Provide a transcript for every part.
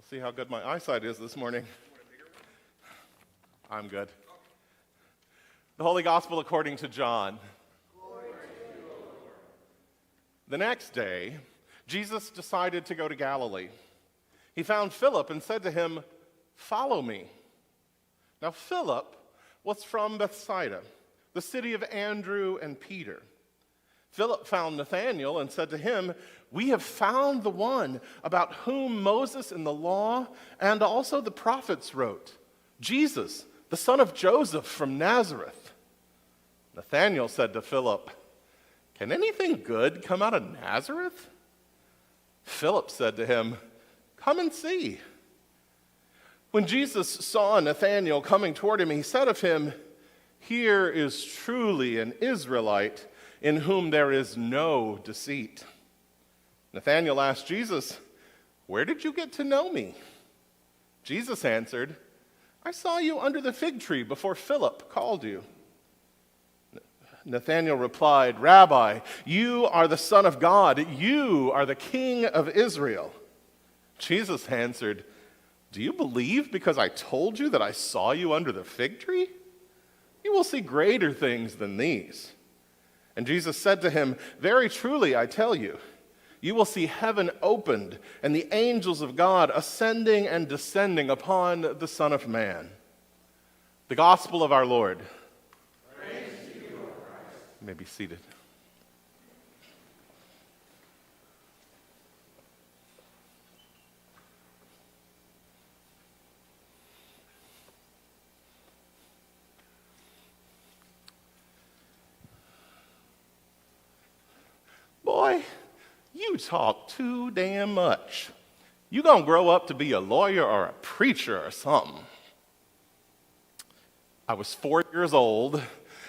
See how good my eyesight is this morning. I'm good. The Holy Gospel according to John. The next day, Jesus decided to go to Galilee. He found Philip and said to him, "Follow me." Now Philip was from Bethsaida, the city of Andrew and Peter. Philip found Nathanael and said to him, "We have found the one about whom Moses in the law and also the prophets wrote, Jesus, the son of Joseph from Nazareth." Nathanael said to Philip, "Can anything good come out of Nazareth?" Philip said to him, "Come and see." When Jesus saw Nathanael coming toward him, he said of him, "Here is truly an Israelite in whom there is no deceit." Nathanael asked Jesus, "Where did you get to know me?" Jesus answered, "I saw you under the fig tree before Philip called you." Nathanael replied, "Rabbi, you are the Son of God. You are the King of Israel." Jesus answered, "Do you believe because I told you that I saw you under the fig tree? You will see greater things than these." And Jesus said to him, "Very truly, I tell you, you will see heaven opened and the angels of God ascending and descending upon the Son of Man." The Gospel of our Lord. Praise to you, O Christ. You may be seated. Boy, you talk too damn much. You gonna grow up to be a lawyer or a preacher or something. I was 4 years old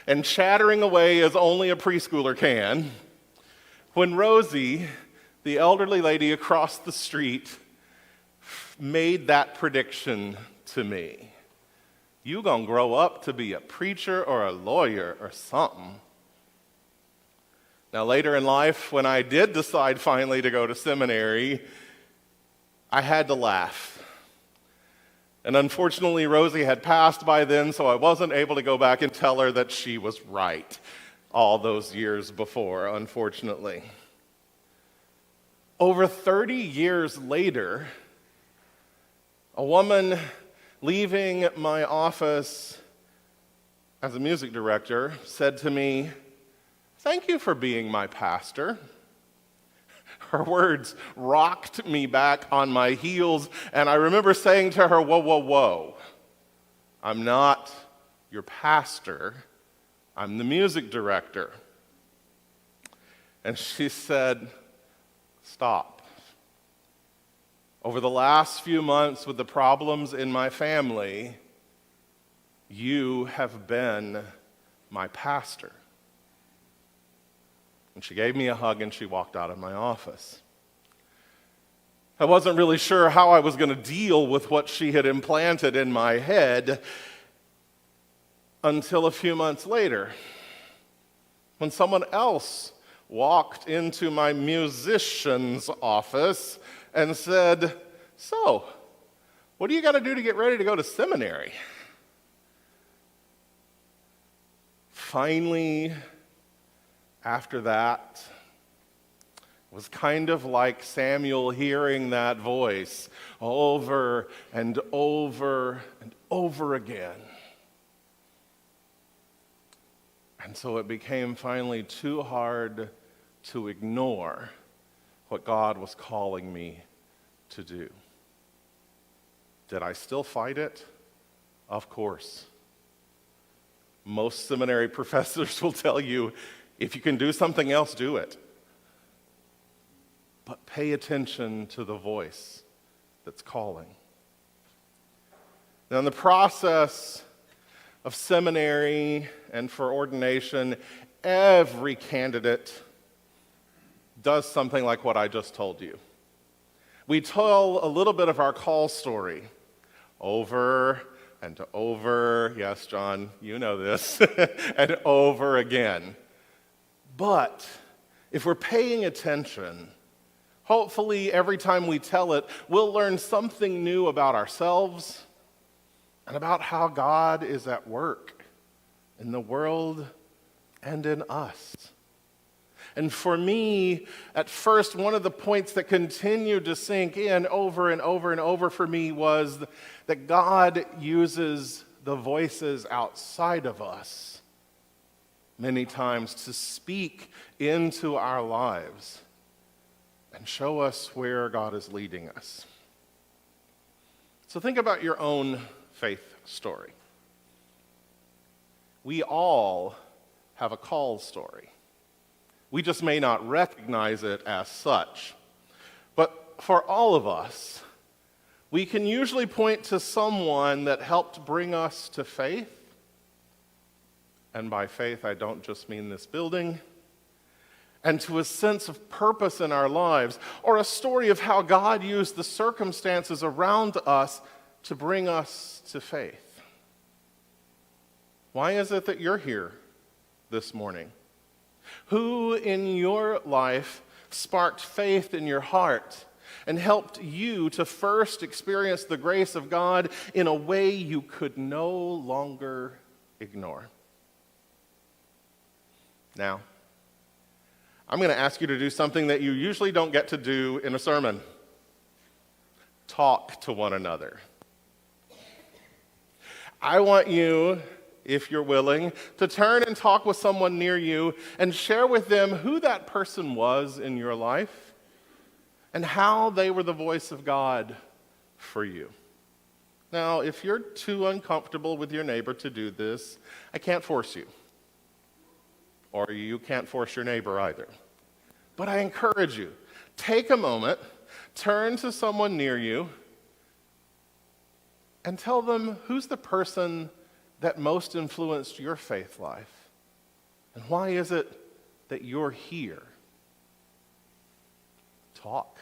and chattering away as only a preschooler can when Rosie, the elderly lady across the street, made that prediction to me. You gonna grow up to be a preacher or a lawyer or something. Now, later in life, when I did decide finally to go to seminary, I had to laugh. And unfortunately, Rosie had passed by then, so I wasn't able to go back and tell her that she was right all those years before, unfortunately. Over 30 years later, a woman leaving my office as a music director said to me, "Thank you for being my pastor." Her words rocked me back on my heels, and I remember saying to her, "Whoa, whoa, whoa. I'm not your pastor. I'm the music director." And she said, "Stop. Over the last few months with the problems in my family, you have been my pastor." And she gave me a hug and she walked out of my office. I wasn't really sure how I was going to deal with what she had implanted in my head until a few months later, when someone else walked into my musician's office and said, "So, what do you got to do to get ready to go to seminary?" Finally, after that, it was kind of like Samuel hearing that voice over and over and over again. And so it became finally too hard to ignore what God was calling me to do. Did I still fight it? Of course. Most seminary professors will tell you, if you can do something else, do it. But pay attention to the voice that's calling. Now, in the process of seminary and for ordination, every candidate does something like what I just told you. We tell a little bit of our call story over and over, yes, John, you know this, and over again. But if we're paying attention, Hopefully, every time we tell it, we'll learn something new about ourselves and about how God is at work in the world and in us. And for me, at first, one of the points that continued to sink in over and over and over for me was that God uses the voices outside of us many times to speak into our lives and show us where God is leading us. So think about your own faith story. We all have a call story. We just may not recognize it as such. But for all of us, we can usually point to someone that helped bring us to faith. And by faith, I don't just mean this building. And to a sense of purpose in our lives, or a story of how God used the circumstances around us to bring us to faith. Why is it that you're here this morning? Who in your life sparked faith in your heart and helped you to first experience the grace of God in a way you could no longer ignore? Now, I'm going to ask you to do something that you usually don't get to do in a sermon. Talk to one another. I want you, if you're willing, to turn and talk with someone near you and share with them who that person was in your life and how they were the voice of God for you. Now, if you're too uncomfortable with your neighbor to do this, I can't force you. Or you can't force your neighbor either. But I encourage you, take a moment, turn to someone near you, and tell them who's the person that most influenced your faith life. And why is it that you're here? Talk.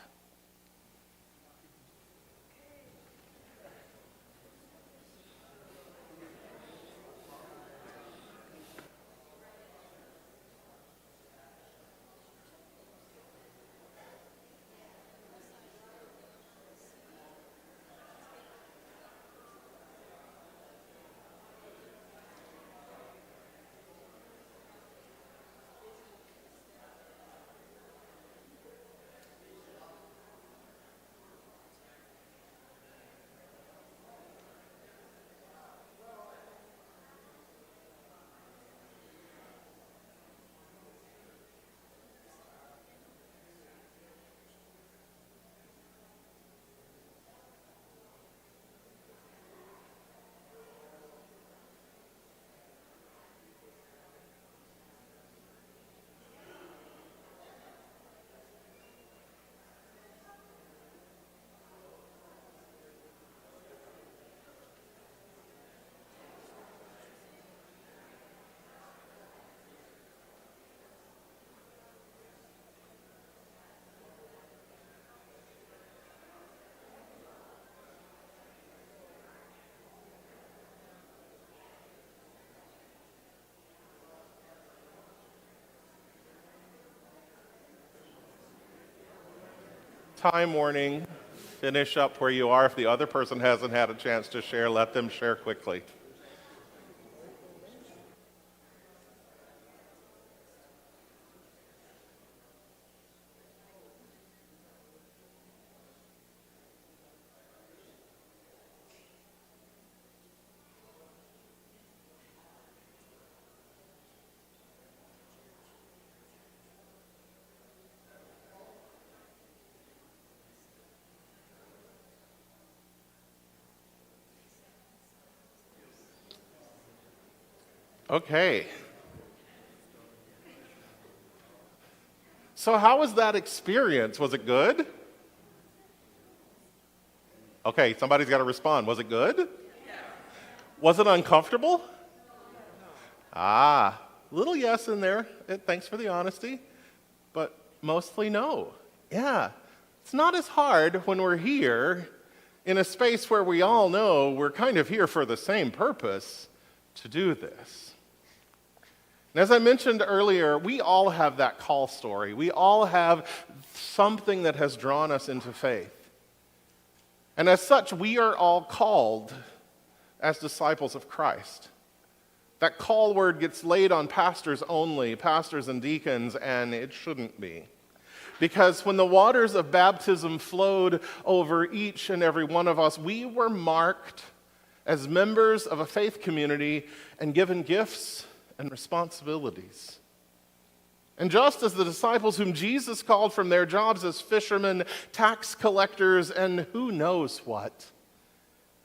Time warning. Finish up where you are. If the other person hasn't had a chance to share, let them share quickly. Okay. So how was that experience? Was it good? Okay, somebody's got to respond. Was it good? Was it uncomfortable? Little yes in there. Thanks for the honesty. But mostly no. Yeah. It's not as hard when we're here in a space where we all know we're kind of here for the same purpose to do this. And as I mentioned earlier, we all have that call story. We all have something that has drawn us into faith. And as such, we are all called as disciples of Christ. That call word gets laid on pastors only, pastors and deacons, and it shouldn't be. Because when the waters of baptism flowed over each and every one of us, we were marked as members of a faith community and given gifts and responsibilities. And just as the disciples whom Jesus called from their jobs as fishermen, tax collectors, and who knows what,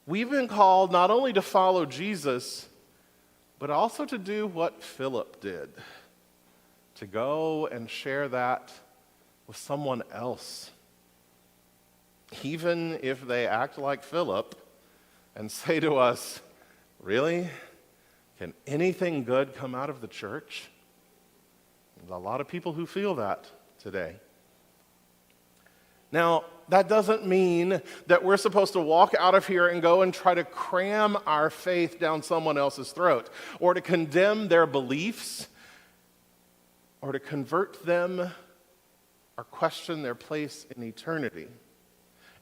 we've been called not only to follow Jesus, but also to do what Philip did, to go and share that with someone else. Even if they act like Philip and say to us, "Really? Can anything good come out of the church?" There's a lot of people who feel that today. Now, that doesn't mean that we're supposed to walk out of here and go and try to cram our faith down someone else's throat, or to condemn their beliefs, or to convert them, or question their place in eternity.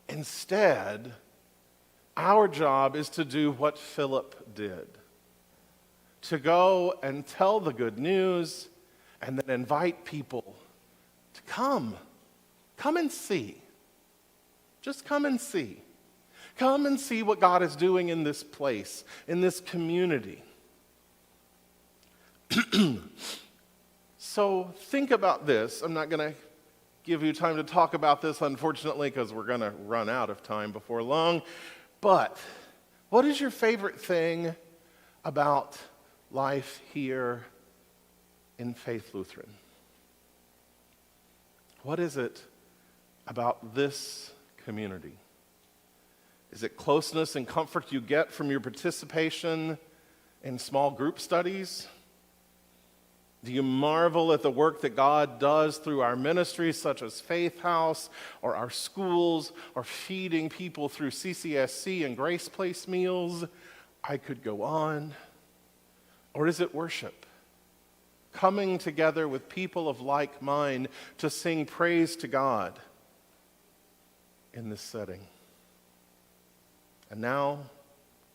Instead, our job is to do what Philip did, to go and tell the good news and then invite people to come and see. Just come and see. Come and see what God is doing in this place, in this community. So think about this. I'm not going to give you time to talk about this, unfortunately, because we're going to run out of time before long. But what is your favorite thing about life here in Faith Lutheran? What is it about this community? Is it closeness and comfort you get from your participation in small group studies? Do you marvel at the work that God does through our ministries, such as Faith House, or our schools, or feeding people through CCSC and Grace Place meals? I could go on. Or is it worship? Coming together with people of like mind to sing praise to God in this setting. And now,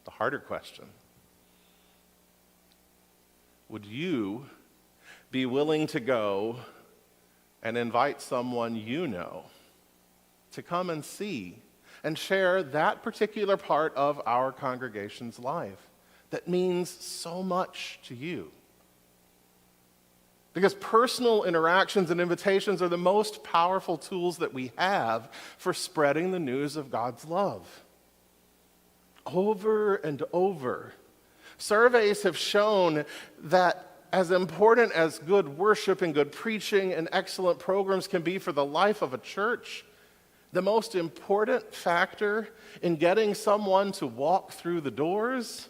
the harder question. Would you be willing to go and invite someone you know to come and see and share that particular part of our congregation's life that means so much to you? Because personal interactions and invitations are the most powerful tools that we have for spreading the news of God's love. Over and over, surveys have shown that as important as good worship and good preaching and excellent programs can be for the life of a church, the most important factor in getting someone to walk through the doors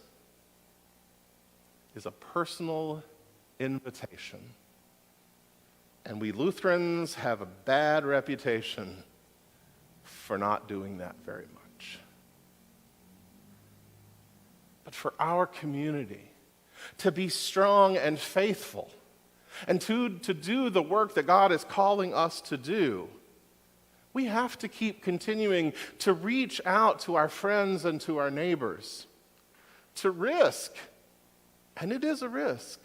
is a personal invitation. And we Lutherans have a bad reputation for not doing that very much. But for our community to be strong and faithful and to do the work that God is calling us to do, we have to keep continuing to reach out to our friends and to our neighbors, to risk, and it is a risk,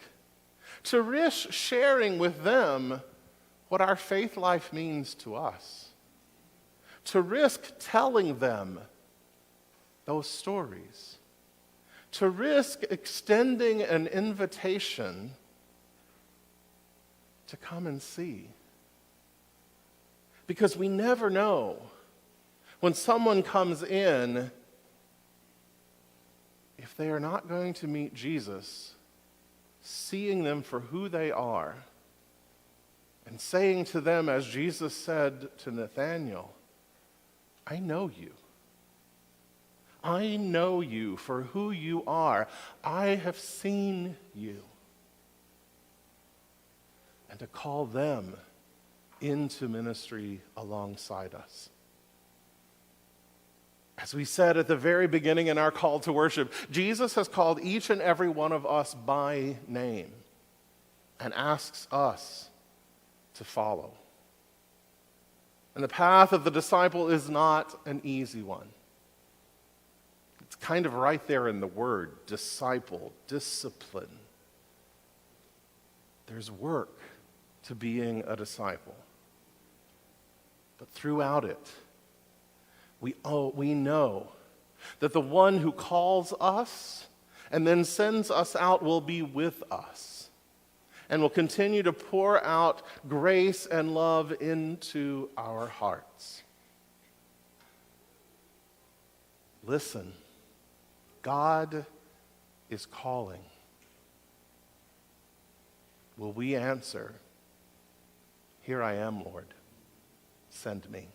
to risk sharing with them what our faith life means to us, to risk telling them those stories, to risk extending an invitation to come and see. Because we never know when someone comes in if they are not going to meet Jesus, seeing them for who they are, and saying to them, as Jesus said to Nathanael, "I know you. I know you for who you are. I have seen you." And to call them into ministry alongside us. As we said at the very beginning in our call to worship, Jesus has called each and every one of us by name and asks us to follow. And the path of the disciple is not an easy one. It's kind of right there in the word, disciple, discipline. There's work to being a disciple. But throughout it, we know that the one who calls us and then sends us out will be with us and will continue to pour out grace and love into our hearts. Listen, God is calling. Will we answer, "Here I am, Lord, send me"?